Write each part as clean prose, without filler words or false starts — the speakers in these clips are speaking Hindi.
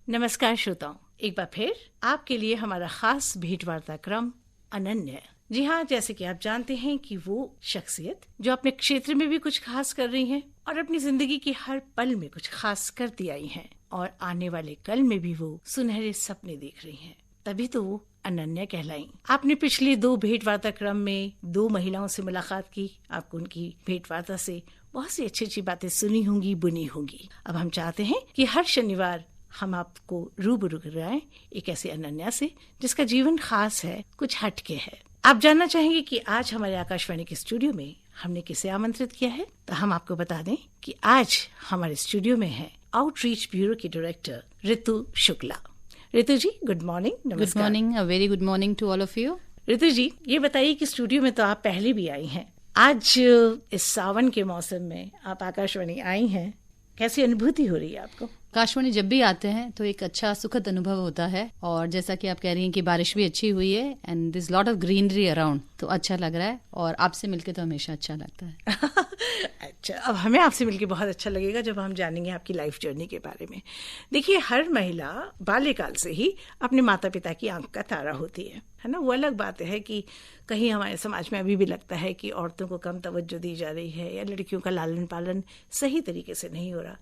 नमस्कार श्रोताओं, एक बार फिर आपके लिए हमारा खास भेंट वार्ता क्रम अनन्या। जी हाँ, जैसे कि आप जानते हैं कि वो शख्सियत जो अपने क्षेत्र में भी कुछ खास कर रही हैं और अपनी जिंदगी के हर पल में कुछ खास करती आई हैं और आने वाले कल में भी वो सुनहरे सपने देख रही हैं, तभी तो वो अनन्या कहलाई। आपने पिछले 2 भेंट वार्ता क्रम में 2 महिलाओं से मुलाकात की। आपको उनकी भेंट वार्ता से बहुत सी अच्छी बातें सुनी होंगी, बुनी होंगी। अब हम चाहते हैं कि हर शनिवार हम आपको रूबरू कराएं एक ऐसे अनन्या से जिसका जीवन खास है, कुछ हटके है। आप जानना चाहेंगे कि आज हमारे आकाशवाणी के स्टूडियो में हमने किसे आमंत्रित किया है, तो हम आपको बता दें कि आज हमारे स्टूडियो में है आउटरीच ब्यूरो की director Ritu Shukla. Ritu ji, good morning. Good morning, a very good morning to all of you. Ritu ji, ये बताइए कि स्टूडियो में तो आप पहले भी आई हैं, आज इस सावन के मौसम में आप आकाशवाणी आई हैं, कैसी अनुभूति हो रही है आपको? आकाशवाणी जब भी आते हैं तो एक अच्छा सुखद अनुभव होता है, और जैसा कि आप कह रही हैं कि बारिश भी अच्छी हुई है and this lot of greenery around, तो अच्छा लग रहा है और आपसे मिलके तो हमेशा अच्छा लगता है। अच्छा, अब हमें आपसे मिलके बहुत अच्छा लगेगा जब हम जानेंगे आपकी लाइफ जर्नी के बारे में। देखिए, हर महिला बाल्यकाल से ही अपने माता पिता की आंख का तारा होती है ना। वो अलग बात है कि कहीं हमारे समाज में अभी भी लगता है कि औरतों को कम तवज्जो दी जा रही है या लड़कियों का लालन पालन सही तरीके से नहीं हो रहा।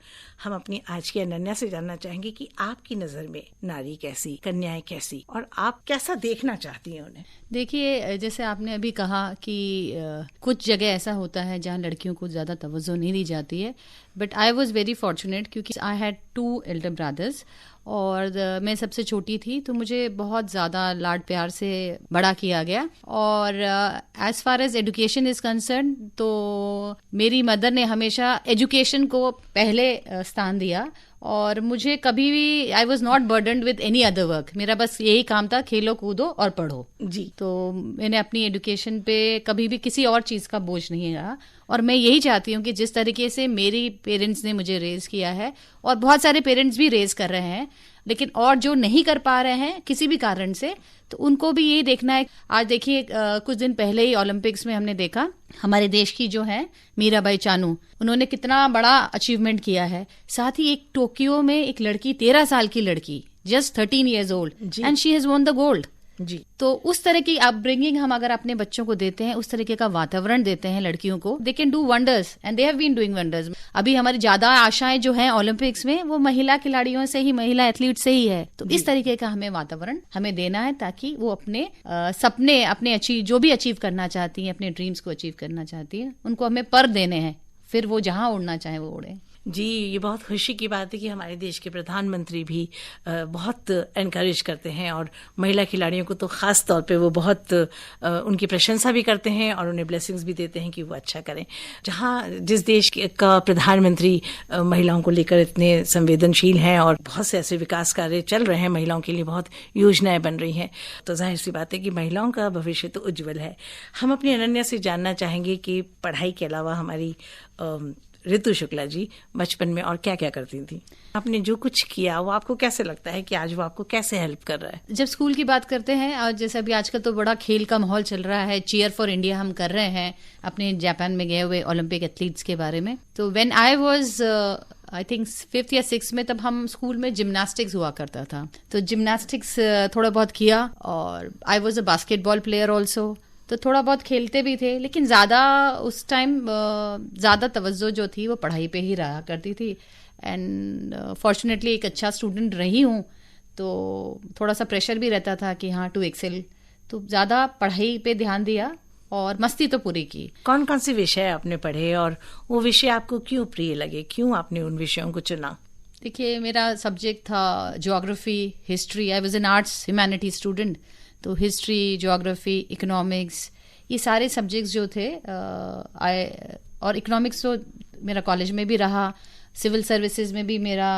हम अपनी आज की अनन्या से जानना चाहेंगे कि आपकी नजर में नारी कैसी, कन्याएं कैसी, और आप कैसा देखना चाहती हैं उन्हें? देखिए, जैसे आपने अभी कहा कि कुछ जगह ऐसा होता है जहाँ लड़कियों को ज्यादा तवज्जो नहीं दी जाती है, but I was very fortunate क्योंकि आई हैड 2 एल्डर ब्रदर्स और मैं सबसे छोटी थी, तो मुझे बहुत ज़्यादा लाड प्यार से बड़ा किया गया। और as far as education is concern, तो मेरी मदर ने हमेशा एजुकेशन को पहले स्थान दिया और मुझे कभी भी I was not burdened with any other work. मेरा बस यही काम था, खेलो कूदो और पढ़ो जी। तो मैंने अपनी एजुकेशन पे कभी भी किसी और चीज़ का बोझ नहीं रहा, और मैं यही चाहती हूँ कि जिस तरीके से मेरी पेरेंट्स ने मुझे रेज किया है, और बहुत सारे पेरेंट्स भी रेज कर रहे हैं, लेकिन और जो नहीं कर पा रहे हैं किसी भी कारण से, तो उनको भी यही देखना है। आज देखिए, कुछ दिन पहले ही ओलंपिक्स में हमने देखा हमारे देश की जो है मीराबाई चानू, उन्होंने कितना बड़ा अचीवमेंट किया है। साथ ही एक टोक्यो में एक लड़की, 13 साल की लड़की, just 13 years old, and she has won the gold जी। तो उस तरह की अपब्रिंगिंग हम अगर अपने बच्चों को देते हैं, उस तरीके का वातावरण देते हैं लड़कियों को, they can do wonders and they have been doing wonders. अभी हमारी ज्यादा आशाएं जो हैं ओलंपिक्स में, वो महिला खिलाड़ियों से ही, महिला एथलीट से ही है। तो इस तरीके का हमें वातावरण हमें देना है ताकि वो अपने सपने, अपने जो भी अचीव करना चाहती हैं, अपने ड्रीम्स को अचीव करना चाहती है, उनको हमें पर देने हैं, फिर वो जहां उड़ना चाहे वो उड़े जी। ये बहुत खुशी की बात है कि हमारे देश के प्रधानमंत्री भी बहुत एनकरेज करते हैं, और महिला खिलाड़ियों को तो खास तौर पे वो बहुत उनकी प्रशंसा भी करते हैं और उन्हें ब्लेसिंग्स भी देते हैं कि वो अच्छा करें। जहाँ जिस देश का प्रधानमंत्री महिलाओं को लेकर इतने संवेदनशील हैं और बहुत से ऐसे विकास कार्य चल रहे हैं, महिलाओं के लिए बहुत योजनाएं बन रही हैं, तो जाहिर सी बात है कि महिलाओं का भविष्य तो उज्जवल है। हम अपनी अनन्या से जानना चाहेंगे कि पढ़ाई के अलावा हमारी ऋतु शुक्ला जी बचपन में और क्या क्या करती थी? आपने जो कुछ किया वो आपको कैसे लगता है कि आज वो आपको कैसे हेल्प कर रहा है? जब स्कूल की बात करते हैं, और जैसे अभी आजकल तो बड़ा खेल का माहौल चल रहा है, चीयर फॉर इंडिया हम कर रहे हैं अपने जापान में गए हुए ओलंपिक एथलीट्स के बारे में। तो when I was I think 5th या 6th में, तब हम स्कूल में जिम्नास्टिक्स हुआ करता था, तो जिम्नास्टिक्स थोड़ा बहुत किया, और I was a basketball player also, तो थोड़ा बहुत खेलते भी थे, लेकिन ज़्यादा उस टाइम ज़्यादा तवज्जो जो थी वो पढ़ाई पे ही रहा करती थी। एंड फॉर्चुनेटली एक अच्छा स्टूडेंट रही हूँ, तो थोड़ा सा प्रेशर भी रहता था कि हाँ टू एक्सेल, तो ज़्यादा पढ़ाई पे ध्यान दिया और मस्ती तो पूरी की। कौन कौन से विषय आपने पढ़े और वो विषय आपको क्यों प्रिय लगे, क्यों आपने उन विषयों को चुना? देखिए, मेरा सब्जेक्ट था geography, history. I was an arts humanity student, तो हिस्ट्री, ज्योग्राफी, इकोनॉमिक्स, ये सारे सब्जेक्ट्स जो थे और इकोनॉमिक्स तो मेरा कॉलेज में भी रहा, सिविल सर्विसेज में भी मेरा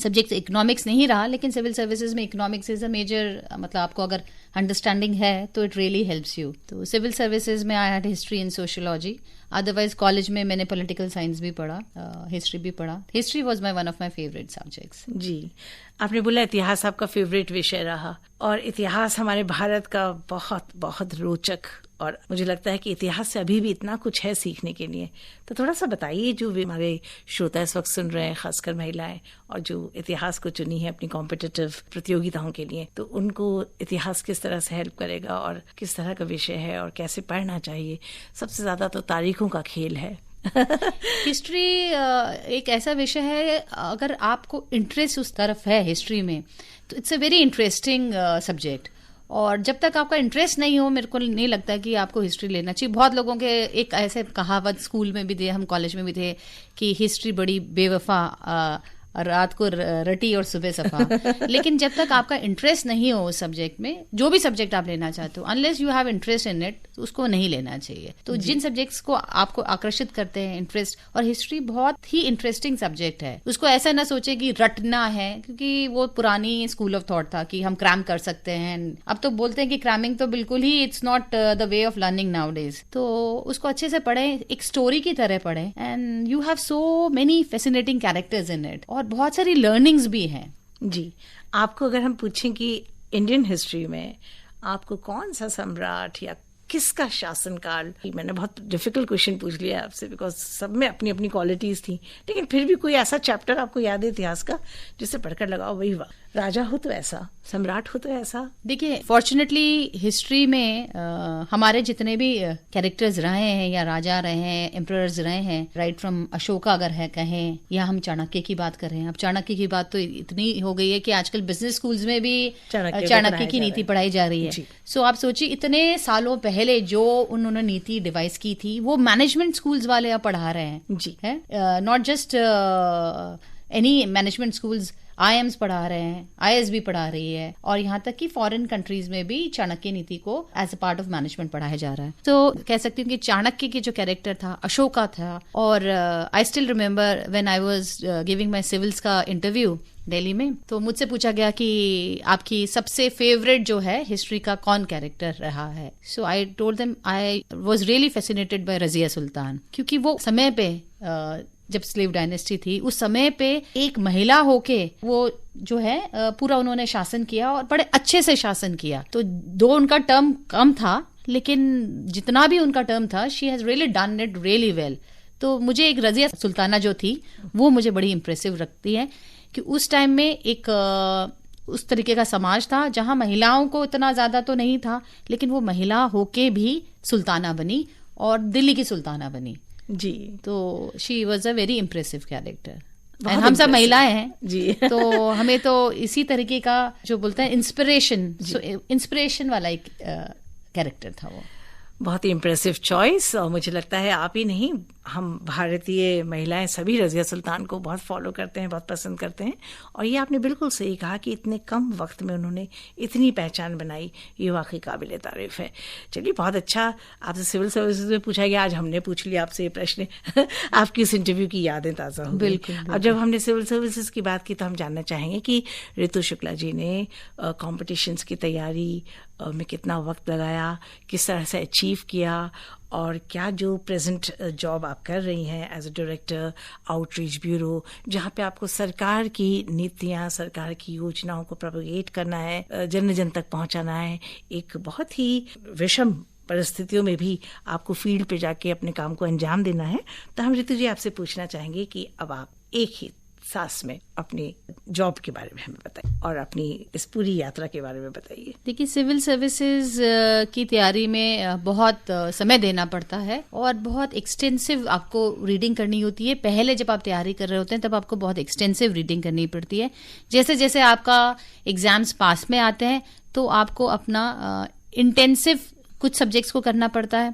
सब्जेक्ट इकोनॉमिक्स नहीं रहा, लेकिन सिविल सर्विसेज में इकोनॉमिक्स इज अ मेजर, मतलब आपको अगर अंडरस्टैंडिंग है तो इट रियली हेल्प्स यू। तो सिविल सर्विसेज में I had history and sociology. Otherwise college में मैंने पॉलिटिकल साइंस भी पढ़ा, हिस्ट्री भी पढ़ा. History was one of my favourite subjects. जी, आपने बोला इतिहास आपका फेवरेट विषय रहा, और इतिहास हमारे भारत का बहुत बहुत रोचक, और मुझे लगता है कि इतिहास से अभी भी इतना कुछ है सीखने के लिए. तो थोड़ा सा बताइए, जो भी हमारे श्रोता इस वक्त सुन रहे हैं, खासकर महिलाएं, और जो इतिहास को चुनी है अपनी कॉम्पिटिटिव प्रतियोगिताओं के लिए, तो उनको इतिहास किस तरह से हेल्प करेगा और किस तरह का विषय है और कैसे पढ़ना चाहिए. सबसे ज्यादा तो तारीखों का खेल है. हिस्ट्री एक ऐसा विषय है, अगर आपको इंटरेस्ट उस तरफ है हिस्ट्री में, तो it's a very interesting subject. और जब तक आपका इंटरेस्ट नहीं हो, मेरे को नहीं लगता कि आपको हिस्ट्री लेना चाहिए. बहुत लोगों के एक ऐसे कहावत स्कूल में भी थे, हम कॉलेज में भी थे, कि हिस्ट्री बड़ी बेवफा, रात को रटी और सुबह सफा. लेकिन जब तक आपका इंटरेस्ट नहीं हो उस सब्जेक्ट में, जो भी सब्जेक्ट आप लेना चाहते हो, unless you have interest in it, उसको नहीं लेना चाहिए. तो जिन सब्जेक्ट्स को आपको आकर्षित करते हैं इंटरेस्ट, और हिस्ट्री बहुत ही इंटरेस्टिंग सब्जेक्ट है. उसको ऐसा ना सोचे कि रटना है, क्योंकि वो पुरानी स्कूल ऑफ थॉट था कि हम क्रैम कर सकते हैं. अब तो बोलते हैं कि क्रैमिंग तो बिल्कुल ही it's not the way of learning nowadays. तो उसको अच्छे से पढ़ें, एक स्टोरी की तरह पढ़ें, and you have so many fascinating characters in it, और बहुत सारी लर्निंग्स भी हैं. जी, आपको अगर हम पूछें कि इंडियन हिस्ट्री में आपको कौन सा सम्राट या किसका शासनकाल, मैंने बहुत डिफिकल्ट क्वेश्चन पूछ लिया आपसे, बिकॉज सब में अपनी अपनी क्वालिटीज थी, लेकिन फिर भी कोई ऐसा चैप्टर आपको याद है इतिहास का जिससे पढ़कर लगाओ वही वाह, राजा हो तो ऐसा, सम्राट हो तो ऐसा. देखिए, फॉर्चुनेटली हिस्ट्री में हमारे जितने भी कैरेक्टर्स रहे हैं, या राजा रहे हैं, एम्परर्स रहे हैं, राइट फ्रॉम अशोका अगर है कहें, या हम चाणक्य की बात करें. अब चाणक्य की बात तो इतनी हो गई है कि आजकल बिजनेस स्कूल्स में भी चाणक्य की नीति पढ़ाई जा रही है. सो आप सोचिए, इतने सालों पहले जो उन्होंने नीति डिवाइस की थी, वो मैनेजमेंट स्कूल्स वाले अब पढ़ा रहे हैं. जी, है not just any management schools, IIMs पढ़ा रहे हैं, IAS भी पढ़ा रही है, और यहाँ तक कि फॉरेन कंट्रीज में भी चाणक्य नीति को as a part of management पढ़ाया जा रहा है. तो कह सकती हूँ कि चाणक्य के जो कैरेक्टर था, अशोका था. और I still remember when I was giving my civils का इंटरव्यू दिल्ली में, तो मुझसे पूछा गया कि आपकी सबसे फेवरेट जो है हिस्ट्री का कौन कैरेक्टर रहा है. So I told them I was really fascinated by Razia Sultan, क्योंकि वो समय पे जब स्लेव डायनेस्टी थी, उस समय पे एक महिला होके वो जो है पूरा उन्होंने शासन किया, और बड़े अच्छे से शासन किया. तो दो उनका टर्म कम था, लेकिन जितना भी उनका टर्म था, she has really done it really well. तो मुझे एक रजिया सुल्ताना जो थी, वो मुझे बड़ी इंप्रेसिव रखती है, कि उस टाइम में एक उस तरीके का समाज था जहां महिलाओं को इतना ज्यादा तो नहीं था, लेकिन वो महिला होके भी सुल्ताना बनी, और दिल्ली की सुल्ताना बनी. जी, तो she was a very impressive character. हम सब महिलाएं हैं जी. तो हमें तो इसी तरीके का जो बोलते हैं इंस्पिरेशन वाला एक कैरेक्टर था वो. बहुत ही इम्प्रेसिव चॉइस, और मुझे लगता है आप ही नहीं, हम भारतीय महिलाएं सभी रजिया सुल्तान को बहुत फॉलो करते हैं, बहुत पसंद करते हैं. और ये आपने बिल्कुल सही कहा कि इतने कम वक्त में उन्होंने इतनी पहचान बनाई, ये वाकई काबिल तारीफ है. चलिए, बहुत अच्छा. आपसे सिविल सर्विसेज में पूछा गया, आज हमने पूछ लिया आपसे ये प्रश्न. आपकी इस इंटरव्यू की यादें ताज़ा हो. बिल्कुल. अब जब हमने सिविल सर्विसेज की बात की, तो हम जानना चाहेंगे कि ऋतु शुक्ला जी ने कॉम्पिटिशन्स की तैयारी में कितना वक्त लगाया, किस तरह से अचीव किया, और क्या जो प्रेजेंट जॉब आप कर रही हैं as a director outreach bureau, जहाँ पे आपको सरकार की नीतियाँ, सरकार की योजनाओं को प्रोपेगेट करना है, जन जन तक पहुँचाना है, एक बहुत ही विषम परिस्थितियों में भी आपको फील्ड पे जाके अपने काम को अंजाम देना है. तो हम ऋतु जी आपसे पूछना चाहेंगे कि अब आप एक ही सांस में अपनी जॉब के बारे में हमें बताइए, और अपनी इस पूरी यात्रा के बारे में बताइए. देखिए, सिविल सर्विसेज की तैयारी में बहुत समय देना पड़ता है, और बहुत एक्सटेंसिव आपको रीडिंग करनी होती है. पहले जब आप तैयारी कर रहे होते हैं, तब आपको बहुत एक्सटेंसिव रीडिंग करनी पड़ती है. जैसे जैसे आपका एग्जाम्स पास में आते हैं, तो आपको अपना इंटेंसिव कुछ सब्जेक्ट्स को करना पड़ता है.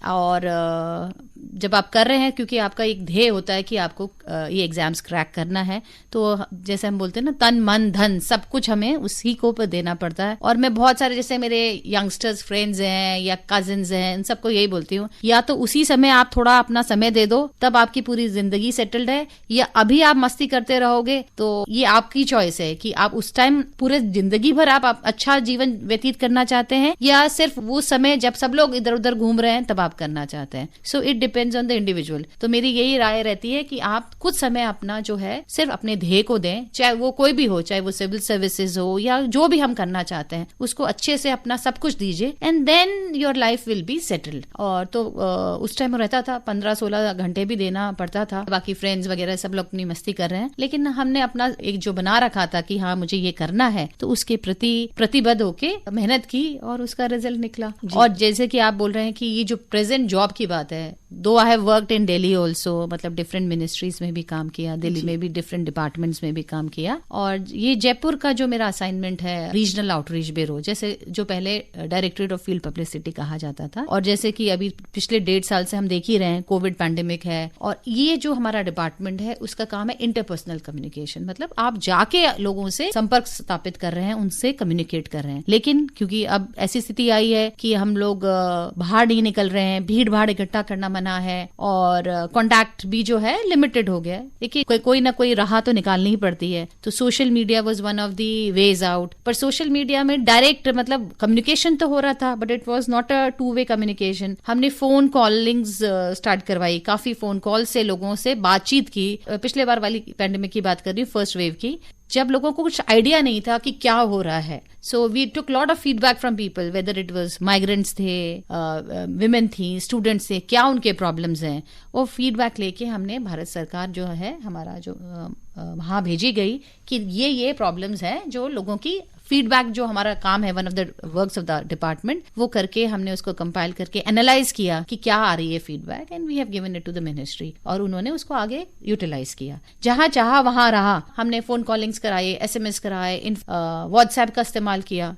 और जब आप कर रहे हैं, क्योंकि आपका एक ध्येय होता है कि आपको ये एग्जाम्स क्रैक करना है, तो जैसे हम बोलते हैं ना, तन मन धन सब कुछ हमें उसी को देना पड़ता है. और मैं बहुत सारे, जैसे मेरे यंगस्टर्स फ्रेंड्स हैं या कजिन्स हैं, इन सबको यही बोलती हूँ, या तो उसी समय आप थोड़ा अपना समय दे दो, तब आपकी पूरी जिंदगी सेटल्ड है, या अभी आप मस्ती करते रहोगे, तो ये आपकी चॉइस है कि आप उस टाइम पूरे जिंदगी भर आप अच्छा जीवन व्यतीत करना चाहते हैं, या सिर्फ वो समय जब सब लोग इधर उधर घूम रहे हैं तब आप आप करना चाहते हैं. So it depends on the individual. तो मेरी यही राय रहती है कि आप कुछ समय अपना जो है सिर्फ अपने ध्येय को दें, चाहे वो कोई भी हो, चाहे वो सिविल सर्विसेज हो या जो भी हम करना चाहते हैं, उसको अच्छे से अपना सब कुछ दीजिए and then your life will be settled. और तो उस टाइम रहता था 15-16 घंटे भी देना पड़ता था. बाकी फ्रेंड्स वगैरह सब लोग अपनी मस्ती कर रहे हैं, लेकिन हमने अपना एक जो बना रखा था कि हाँ मुझे ये करना है, तो उसके प्रति प्रतिबद्ध होके मेहनत की और उसका रिजल्ट निकला. और जैसे कि आप बोल रहे हैं कि ये जो प्रेजेंट जॉब की बात है, दो I have worked in Delhi also, मतलब डिफरेंट मिनिस्ट्रीज में भी काम किया, दिल्ली में भी डिफरेंट डिपार्टमेंट्स में भी काम किया. और ये जयपुर का जो मेरा असाइनमेंट है रीजनल आउटरीच ब्यूरो, जैसे जो पहले डायरेक्टरेट ऑफ फील्ड पब्लिसिटी कहा जाता था, और जैसे कि अभी पिछले 1.5 साल से हम देख ही रहे हैं कोविड पैंडेमिक है, और ये जो हमारा डिपार्टमेंट है उसका काम है इंटरपर्सनल कम्युनिकेशन. मतलब आप जाके लोगों से संपर्क स्थापित कर रहे हैं, उनसे कम्युनिकेट कर रहे हैं. लेकिन क्योंकि अब ऐसी स्थिति आई है कि हम लोग बाहर नहीं निकल रहे हैं, भीड़ भाड़ इकट्ठा करना मना है, और कॉन्टैक्ट भी जो है लिमिटेड हो गया है. देखिए कोई ना कोई राह तो निकालनी ही पड़ती है. तो social media was one of the ways out. पर सोशल मीडिया में डायरेक्ट मतलब कम्युनिकेशन तो हो रहा था, but it was not a two way communication. हमने फोन कॉलिंग्स स्टार्ट करवाई, काफी फोन कॉल से लोगों से बातचीत की. पिछले बार वाली पैंडेमिक की बात कर रही हूँ, फर्स्ट वेव की, जब लोगों को कुछ आइडिया नहीं था कि क्या हो रहा है. So we took lot of feedback from people, whether it was migrants थे, विमेन थी, स्टूडेंट्स थे, क्या उनके प्रॉब्लम्स हैं. वो फीडबैक लेके हमने भारत सरकार जो है हमारा जो वहां भेजी गई कि ये प्रॉब्लम्स हैं, जो लोगों की फीडबैक जो हमारा काम है, one of the works of the department, वो करके हमने उसको कंपाइल करके एनालाइज किया कि क्या आ रही है feedback, and we have given it to the ministry, और उन्होंने उसको आगे यूटिलाइज किया. जहां चाहा वहां रहा. हमने फोन कॉलिंग्स कराए, SMS कराए, व्हाट्सएप का इस्तेमाल किया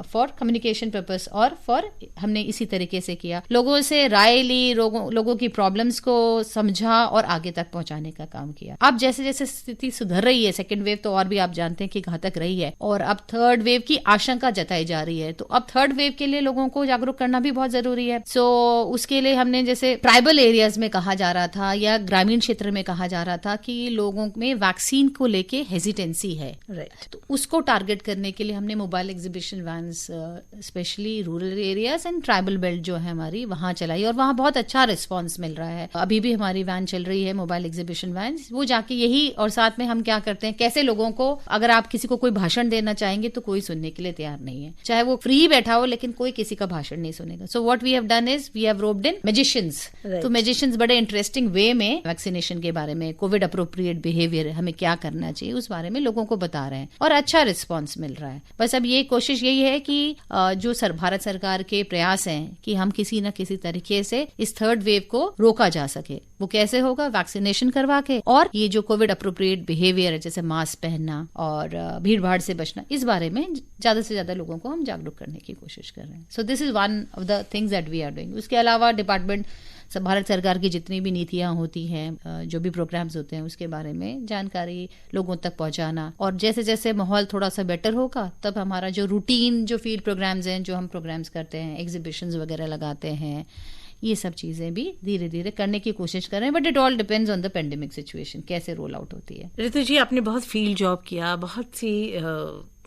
फॉर कम्युनिकेशन पर्पस, और फॉर हमने इसी तरीके से किया. लोगों से राय ली, लोगों की प्रॉब्लम्स को समझा और आगे तक पहुंचाने का काम किया. अब जैसे जैसे स्थिति सुधर रही है, सेकेंड वेव तो और भी आप जानते हैं कि घातक रही है, और अब थर्ड वेव की आशंका जताई जा रही है. तो अब थर्ड वेव के लिए लोगों को जागरूक करना भी बहुत जरूरी है. सो उसके लिए हमने जैसे ट्राइबल एरियाज में कहा जा रहा था या ग्रामीण क्षेत्र में कहा जा रहा था कि लोगों में वैक्सीन को लेके हेजिटेंसी है, तो उसको टारगेट करने के लिए हमने mobile exhibition vans specially rural areas and tribal belt जो है हमारी वहां चलाई, और वहां बहुत अच्छा रिस्पांस मिल रहा है. अभी भी हमारी वैन चल रही है, मोबाइल एग्जीबिशन वैन्स. वो जाके यही, और साथ में हम क्या करते हैं, कैसे लोगों को, अगर आप किसी को कोई भाषण देना चाहेंगे तो कोई सुनने के लिए तैयार नहीं है, चाहे वो फ्री बैठा हो, लेकिन कोई किसी का भाषण नहीं सुनेगा. So what we have done is we have roped in magicians. तो मैजिशियंस बड़े इंटरेस्टिंग वे में वैक्सीनेशन के बारे में, कोविड अप्रोप्रिएट बिहेवियर, हमें क्या करना चाहिए, उस बारे में लोगों को बता रहे हैं, और अच्छा रिस्पांस मिल रहा है. बस अब ये कोशिश यही है कि जो भारत सरकार के प्रयास हैं कि हम किसी न किसी तरीके से इस थर्ड वेव को रोका जा सके. वो कैसे होगा? वैक्सीनेशन करवा के, और ये जो कोविड अप्रोप्रिएट बिहेवियर है, जैसे मास्क पहनना और भीड़ भाड़ से बचना, इस बारे में ज्यादा से ज्यादा लोगों को हम जागरूक करने की कोशिश कर रहे हैं. So this is one of the things that we are doing. उसके अलावा डिपार्टमेंट, भारत सरकार की जितनी भी नीतियां होती हैं, जो भी प्रोग्राम्स होते हैं, उसके बारे में जानकारी लोगों तक पहुंचाना. और जैसे जैसे माहौल थोड़ा सा बेटर होगा, तब हमारा जो रूटीन जो फील्ड प्रोग्राम्स हैं, जो हम प्रोग्राम्स करते हैं, एग्जीबिशंस वगैरह लगाते हैं, ये सब चीजें भी धीरे धीरे करने की कोशिश कर रहे हैं. But it all depends on the pandemic situation, कैसे रोल आउट होती है. ऋतु जी, आपने बहुत फील्ड जॉब किया, बहुत सी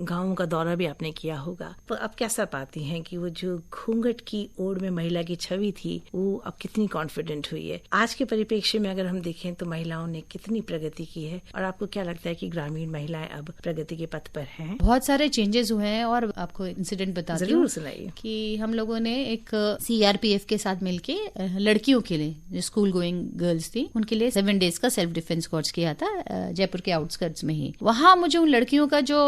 गांवों का दौरा भी आपने किया होगा, तो आप कैसा पाती हैं कि वो जो घूंघट की ओढ़ में महिला की छवि थी, वो अब कितनी कॉन्फिडेंट हुई है? आज के परिप्रेक्ष्य में अगर हम देखें तो महिलाओं ने कितनी प्रगति की है, और आपको क्या लगता है कि ग्रामीण महिलाएं अब प्रगति के पथ पर हैं? बहुत सारे चेंजेस हुए हैं, और आपको इंसिडेंट बताती हूँ. सुनाइए. कि हम लोगों ने एक CRPF के साथ मिलके लड़कियों के लिए, जो स्कूल गोइंग गर्ल्स थी, उनके लिए 7 days का सेल्फ डिफेंस कोर्स किया था जयपुर के आउटस्कर्ट्स में ही. वहां मुझे उन लड़कियों का जो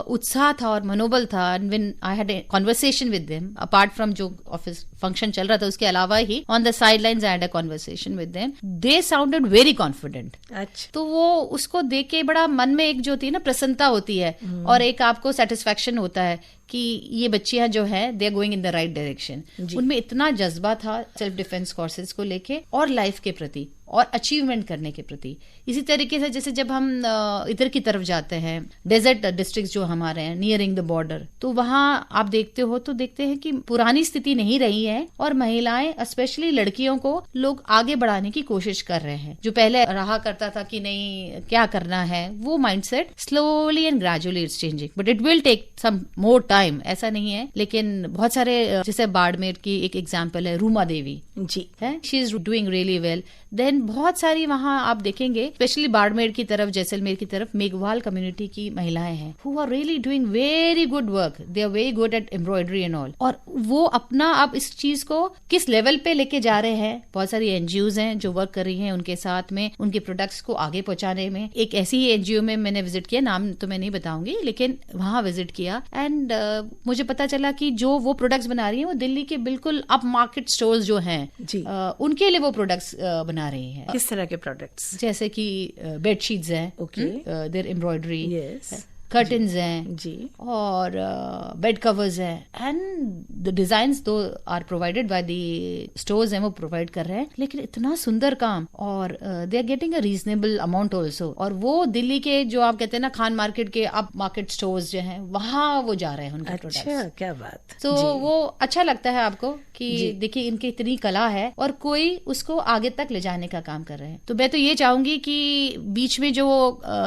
उत्साह था और मनोबल था, and when I had a conversation with them, apart from जो ऑफिस फंक्शन चल रहा था उसके अलावा ही, on the sidelines I had a conversation with them, they sounded very confident. अच्छा. तो वो उसको देख के बड़ा मन में एक जो होती है ना, प्रसन्नता होती है, और एक आपको सेटिस्फेक्शन होता है कि ये बच्चियां जो है they are going in the right direction. उनमें इतना जज्बा था सेल्फ डिफेंस कोर्सेज को लेके और लाइफ के प्रति, और अचीवमेंट करने के प्रति। इसी तरीके से जैसे जब हम इधर की तरफ जाते हैं, डेजर्ट डिस्ट्रिक्ट जो हमारे हैं नियरिंग द बॉर्डर, तो वहां आप देखते हो तो देखते हैं कि पुरानी स्थिति नहीं रही है और महिलाएं स्पेशली लड़कियों को लोग आगे बढ़ाने की कोशिश कर रहे हैं। जो पहले रहा करता था कि नहीं क्या करना है, वो mindset slowly and gradually it's changing, but it will take some more time, ऐसा नहीं है। लेकिन बहुत सारे जैसे बाड़मेर की एक एग्जाम्पल है रूमा देवी जी है, she is doing really well. Then बहुत सारी वहां आप देखेंगे स्पेशली बाड़मेर की तरफ, जैसलमेर की तरफ मेघवाल कम्युनिटी की महिलाएं हैं who are really doing very good work, they are very good at embroidery and all. और वो अपना अब इस चीज को किस लेवल पे लेके जा रहे हैं। बहुत सारी एनजीओज हैं जो वर्क कर रही हैं उनके साथ में, उनके प्रोडक्ट्स को आगे पहुंचाने में। एक ऐसी ही एनजीओ में मैंने विजिट किया, नाम तो मैं नहीं बताऊंगी, लेकिन वहां विजिट किया एंड मुझे पता चला कि जो वो प्रोडक्ट्स बना रही है वो दिल्ली के बिल्कुल अप मार्केट स्टोर्स जो हैं उनके लिए वो प्रोडक्ट्स बना रही है। किस तरह के प्रोडक्ट्स? जैसे कि बेडशीट्स हैं, देयर एम्ब्रॉयडरी, कर्टन्स हैं जी, और बेड कवर्स हैं एंड द डिजाइन्स दो are provided by the stores हैं, वो प्रोवाइड कर रहे हैं। लेकिन इतना सुंदर काम, और they are getting a reasonable amount also. और वो दिल्ली के जो आप कहते हैं ना खान मार्केट के अप मार्केट स्टोर्स जो हैं वहां वो जा रहे हैं उनके प्रोडक्ट्स। अच्छा, क्या बात। तो वो अच्छा लगता है आपको कि देखिए इनकी इतनी कला है और कोई उसको आगे तक ले जाने का काम कर रहे हैं। तो मैं तो ये चाहूंगी कि बीच में जो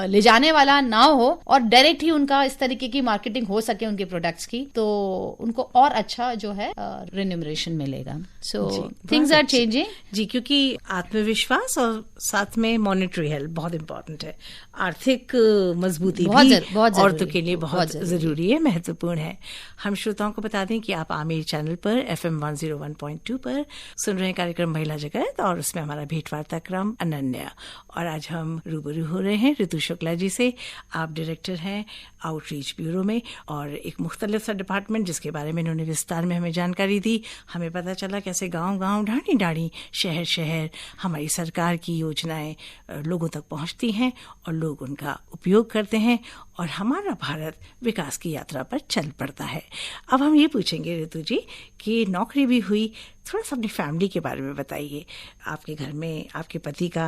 ले जाने वाला ना हो और डायरेक्ट ही उनका इस तरीके की मार्केटिंग हो सके उनके प्रोडक्ट्स की, तो उनको और अच्छा जो है रेन्यूमरेशन मिलेगा। सो थिंग्स आर चेंजिंग जी, क्योंकि आत्मविश्वास और साथ में मॉनेटरी हेल्थ बहुत इंपॉर्टेंट है। आर्थिक मजबूती भी औरतों के लिए बहुत जरूरी है, महत्वपूर्ण है। हम श्रोताओं को बता दें कि आप आमिर चैनल पर FM 101.2 पर सुन रहे हैं कार्यक्रम महिला जगत, और उसमें हमारा भेंटवार्ता क्रम अनन्या। और आज हम रूबरू हो रहे हैं ऋतु शुक्ला जी से। आप डायरेक्टर हैं आउटरीच ब्यूरो में, और एक मुख्तलिफ सा डिपार्टमेंट जिसके बारे में इन्होंने विस्तार में हमें जानकारी दी। हमें पता चला कैसे गांव-गांव, ढाणी-ढाणी, शहर-शहर हमारी सरकार की योजनाएं लोगों तक पहुंचती हैं और लोग उनका उपयोग करते हैं, और हमारा भारत विकास की यात्रा पर चल पड़ता है। अब हम ये पूछेंगे ऋतु जी कि नौकरी भी हुई, थोड़ा सा अपनी फैमिली के बारे में बताइए। आपके घर में आपके पति का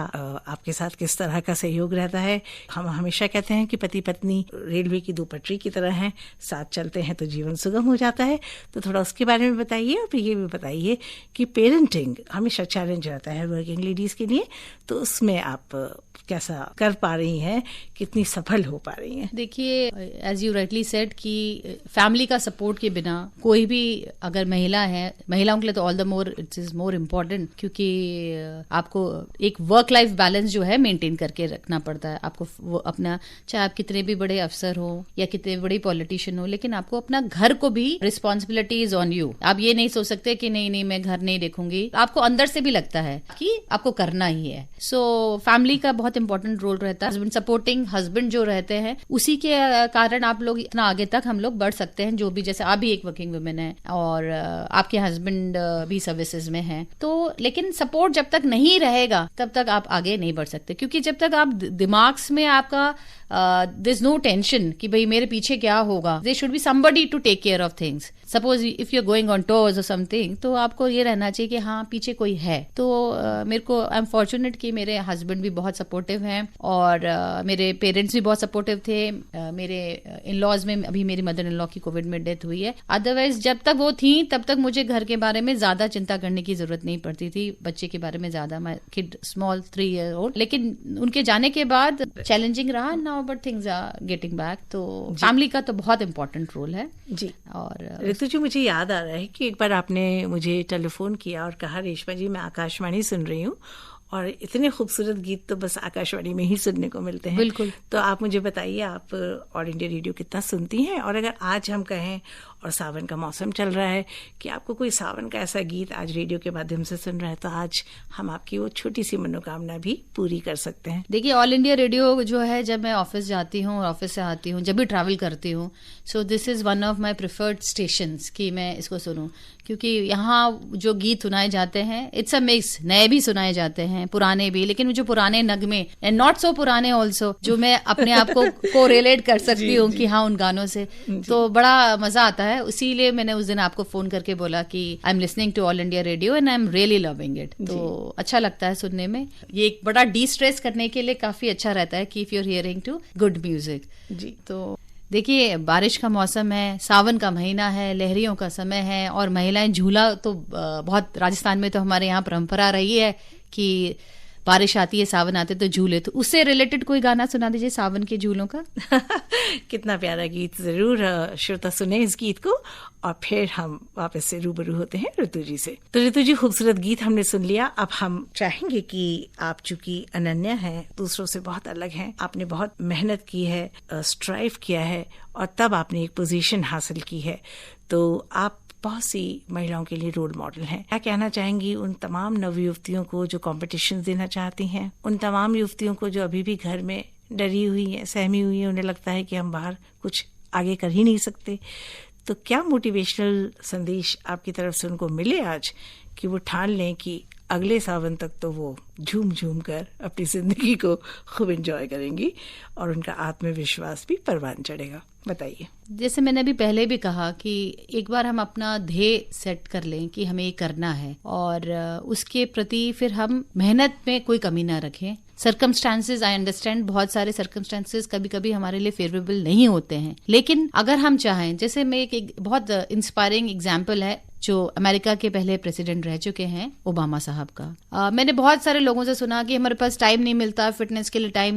आपके साथ किस तरह का सहयोग रहता है? हम हमेशा कहते हैं कि पति पत्नी रेलवे की दो पटरी की तरह हैं, साथ चलते हैं तो जीवन सुगम हो जाता है। तो थोड़ा उसके बारे में बताइए, और फिर ये भी बताइए कि पेरेंटिंग हमेशा चैलेंज रहता है वर्किंग लेडीज के लिए, तो उसमें आप कैसा कर पा रही हैं, कितनी सफल हो पा रही हैं? देखिए, एज यू राइटली सेड कि फैमिली का सपोर्ट के बिना कोई भी अगर महिला है, महिलाओं के लिए तो all the more it is more important, क्योंकि आपको एक वर्क लाइफ बैलेंस जो है मेंटेन करके रखना पड़ता है। आपको वो अपना, चाहे आप कितने भी बड़े अफसर हो या कितने बड़े पॉलिटिशियन हो, लेकिन आपको अपना घर को भी रिस्पॉन्सिबिलिटी इज ऑन यू। आप ये नहीं सोच सकते कि नहीं मैं घर नहीं देखूंगी, आपको अंदर से भी लगता है कि आपको करना ही है। सो फैमिली का बहुत इंपॉर्टेंट रोल रहता है। हस्बैंड सपोर्टिंग हस्बैंड जो रहते हैं, उसी के कारण आप लोग इतना आगे तक हम लोग बढ़ सकते हैं। जो भी, जैसे आप भी एक वर्किंग वुमेन है और आपके हस्बैंड भी सर्विसेज में है, तो लेकिन सपोर्ट जब तक नहीं रहेगा तब तक आप आगे नहीं बढ़ सकते। क्योंकि जब तक आप दिमाग में आपका देयर इज नो टेंशन कि भाई मेरे पीछे क्या होगा, there should be somebody to take care of things. Suppose if you are going on tours और समथिंग, तो आपको ये रहना चाहिए कि हाँ पीछे कोई है। तो मेरे को आई एम फॉर्चुनेट कि मेरे हस्बैंड भी बहुत सपोर्टिव हैं और मेरे पेरेंट्स भी बहुत सपोर्टिव थे। मेरे इन लॉज में अभी मेरी मदर इन लॉ की कोविड में डेथ हुई है। अदरवाइज जब तक वो थी तब तक मुझे घर के बारे में ज्यादा चिंता करने की जरूरत नहीं पड़ती थी, बच्चे के बारे में ज्यादा। My kid small 3 year old, लेकिन उनके जाने के बाद चैलेंजिंग रहा now, but things are getting back. तो फैमिली का तो बहुत इंपॉर्टेंट रोल है जी। और ऋतु जी, मुझे याद आ रहा है कि एक बार आपने मुझे टेलीफोन किया और कहा, रेशमा जी मैं आकाशवाणी सुन रही हूँ और इतने खूबसूरत गीत तो बस आकाशवाणी में ही सुनने को मिलते हैं। बिल्कुल। तो आप मुझे बताइए, आप ऑल इंडिया रेडियो कितना सुनती हैं? और अगर आज हम कहें, और सावन का मौसम चल रहा है, कि आपको कोई सावन का ऐसा गीत आज रेडियो के माध्यम से सुन रहा है, तो आज हम आपकी वो छोटी सी मनोकामना भी पूरी कर सकते हैं। देखिए, ऑल इंडिया रेडियो जो है, जब मैं ऑफिस जाती हूँ और ऑफिस से आती हूँ, जब भी ट्रैवल करती हूँ, सो this is one of my preferred stations कि मैं इसको सुनूं। क्योंकि यहाँ जो गीत सुनाए जाते हैं, इट्स अ मिक्स, नए भी सुनाए जाते हैं, पुराने भी, लेकिन जो पुराने नगमे एंड नॉट सो पुराने ऑल्सो, जो मैं अपने आप को रिलेट कर सकती हूँ कि हाँ उन गानों से, तो बड़ा मजा आता है। है, इसीलिए मैंने उस दिन आपको फोन करके बोला कि I am listening to All India Radio and I am really loving it. तो अच्छा लगता है सुनने में, ये एक बड़ा डी स्ट्रेस करने के लिए काफी अच्छा रहता है कि if you are hearing to good music जी। तो देखिए, बारिश का मौसम है, सावन का महीना है, लहरियों का समय है, और महिलाएं झूला तो बहुत, राजस्थान में तो हमारे यहाँ परंपरा रही है कि बारिश आती है, सावन आते तो झूले, तो उससे रिलेटेड कोई गाना सुना दीजिए सावन के झूलों का। कितना प्यारा गीत, जरूर श्रोता सुने इस गीत को, और फिर हम वापस से रूबरू होते हैं ऋतु जी से। तो ऋतु जी, खूबसूरत गीत हमने सुन लिया। अब हम चाहेंगे कि आप चूंकि अनन्या हैं, दूसरों से बहुत अलग हैं, आपने बहुत मेहनत की है, स्ट्राइव किया है, और तब आपने एक पोजीशन हासिल की है, तो आप बहुत सी महिलाओं के लिए रोल मॉडल हैं। क्या कहना चाहेंगी उन तमाम नवयुवतियों को जो कॉम्पिटिशन देना चाहती हैं, उन तमाम युवतियों को जो अभी भी घर में डरी हुई हैं, सहमी हुई हैं, उन्हें लगता है कि हम बाहर कुछ आगे कर ही नहीं सकते, तो क्या मोटिवेशनल संदेश आपकी तरफ से उनको मिले आज कि वो ठान लें कि अगले सावन तक तो वो झूम झूम कर अपनी जिंदगी को खूब एंजॉय करेंगी और उनका आत्मविश्वास भी परवान चढ़ेगा? बताइए। जैसे मैंने अभी पहले भी कहा कि एक बार हम अपना ध्येय सेट कर लें कि हमें ये करना है, और उसके प्रति फिर हम मेहनत में कोई कमी ना रखें। सर्कमस्टांसेस, आई अंडरस्टैंड, बहुत सारे सर्कमस्टांसेस कभी कभी हमारे लिए फेवरेबल नहीं होते हैं, लेकिन अगर हम चाहें, जैसे मैं एक बहुत इंस्पायरिंग एग्जाम्पल है जो अमेरिका के पहले प्रेसिडेंट रह चुके हैं, ओबामा साहब का। मैंने बहुत सारे लोगों से सुना कि हमारे पास टाइम नहीं मिलता, फिटनेस के लिए टाइम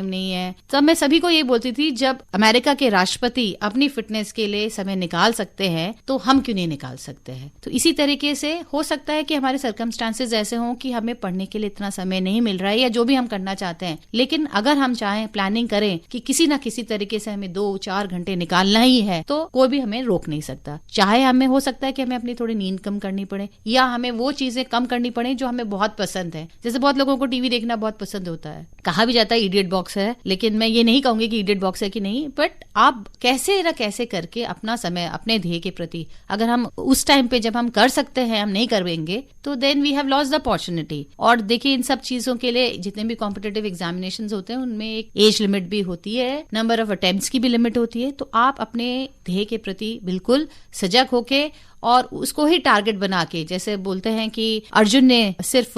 नहीं है। तब मैं सभी को ये बोलती थी, जब अमेरिका के राष्ट्रपति अपनी फिटनेस के लिए समय निकाल सकते हैं तो हम क्यों नहीं निकाल सकते हैं। तो इसी तरीके से हो सकता है कि हमारे सर्कमस्टांसेस ऐसे हों कि हमें पढ़ने के लिए इतना समय नहीं मिल रहा है, या जो भी हम करना चाहते हैं, लेकिन अगर हम चाहें, प्लानिंग करें कि किसी ना किसी तरीके से हमें 2-4 घंटे निकालना ही है, तो कोई भी हमें रोक नहीं सकता। चाहे हमें, हो सकता है कि हमें अपनी थोड़ी नींद कम करनी पड़े, या हमें वो चीजें कम करनी पड़े जो हमें बहुत पसंद है। जैसे बहुत लोगों को टीवी देखना बहुत पसंद होता है, कहा भी जाता है इडियट बॉक्स है, लेकिन मैं ये नहीं कहूंगी कि इडियट बॉक्स है कि नहीं, बट आप कैसे न कैसे करके अपना समय अपने ध्येय के प्रति, अगर हम उस टाइम पे जब हम कर सकते हैं हम नहीं करेंगे, तो then we have lost the opportunity. और देखिए, इन सब चीजों के लिए जितने भी कॉम्पिटिटिव एग्जामिनेशंस होते हैं उनमें एक एज लिमिट भी होती है, नंबर ऑफ अटेम्प्ट्स की भी लिमिट होती है। तो आप अपने ध्येय के प्रति बिल्कुल सजग होके और उसको ही टारगेट बना के, जैसे बोलते हैं कि अर्जुन ने सिर्फ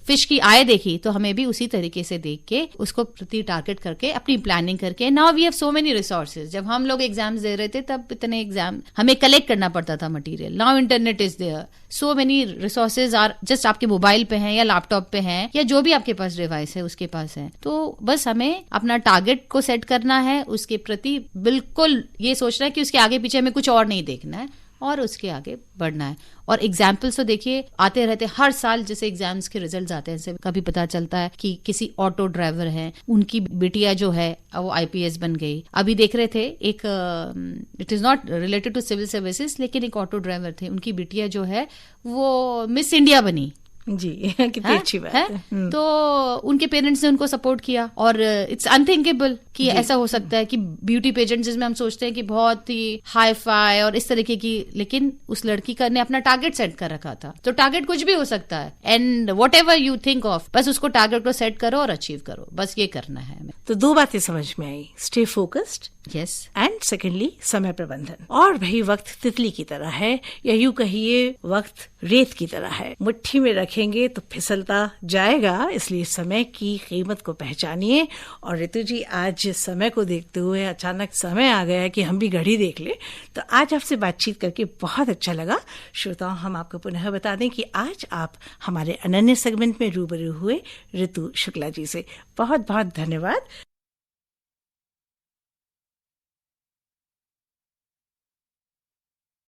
फिश की आय देखी, तो हमें भी उसी तरीके से देख के उसको प्रति टारगेट करके अपनी प्लानिंग करके, now we have so many resources. जब हम लोग एग्जाम्स दे रहे थे तब इतने एग्जाम हमें कलेक्ट करना पड़ता था material, now internet is there, so many resources are just आपके मोबाइल पे हैं या लैपटॉप पे हैं या जो भी आपके पास डिवाइस है उसके पास है। तो बस हमें अपना टारगेट को सेट करना है, उसके प्रति बिल्कुल ये सोचना है कि उसके आगे पीछे हमें कुछ और नहीं देखना है और उसके आगे बढ़ना है। और एग्जाम्पल्स तो देखिए आते रहते, हर साल जैसे एग्जाम्स के रिजल्ट्स आते हैं, जैसे कभी पता चलता है कि किसी ऑटो ड्राइवर है, उनकी बिटिया जो है वो IPS बन गई। अभी देख रहे थे एक, it is not related to civil services, लेकिन एक ऑटो ड्राइवर थे, उनकी बिटिया जो है वो मिस इंडिया बनी जी। कितनी अच्छी बात है। तो उनके पेरेंट्स ने उनको सपोर्ट किया, और इट्स अनथिंकेबल कि ऐसा हो सकता है कि ब्यूटी पेजेंट जिसमें हम सोचते हैं कि बहुत ही हाई फाई और इस तरीके की, लेकिन उस लड़की का ने अपना टारगेट सेट कर रखा था। तो टारगेट कुछ भी हो सकता है, and what ever you think of, बस उसको टारगेट को सेट करो और अचीव करो, बस ये करना है हमें। तो 2 बातें समझ में आई, stay focused, yes, and secondly समय प्रबंधन। और भाई वक्त तितली की तरह है, या यूं कहिए वक्त रेत की तरह है, मुट्ठी में रखेंगे तो फिसलता जाएगा, इसलिए समय की कीमत को पहचानिए। और ऋतु जी, आज समय को देखते हुए अचानक समय आ गया कि हम भी घड़ी देख ले, तो आज आपसे बातचीत करके बहुत अच्छा लगा। श्रोताओं, हम आपको पुनः बता दें कि आज आप हमारे अनन्य सेगमेंट में रूबरू हुए ऋतु शुक्ला जी से। बहुत बहुत धन्यवाद।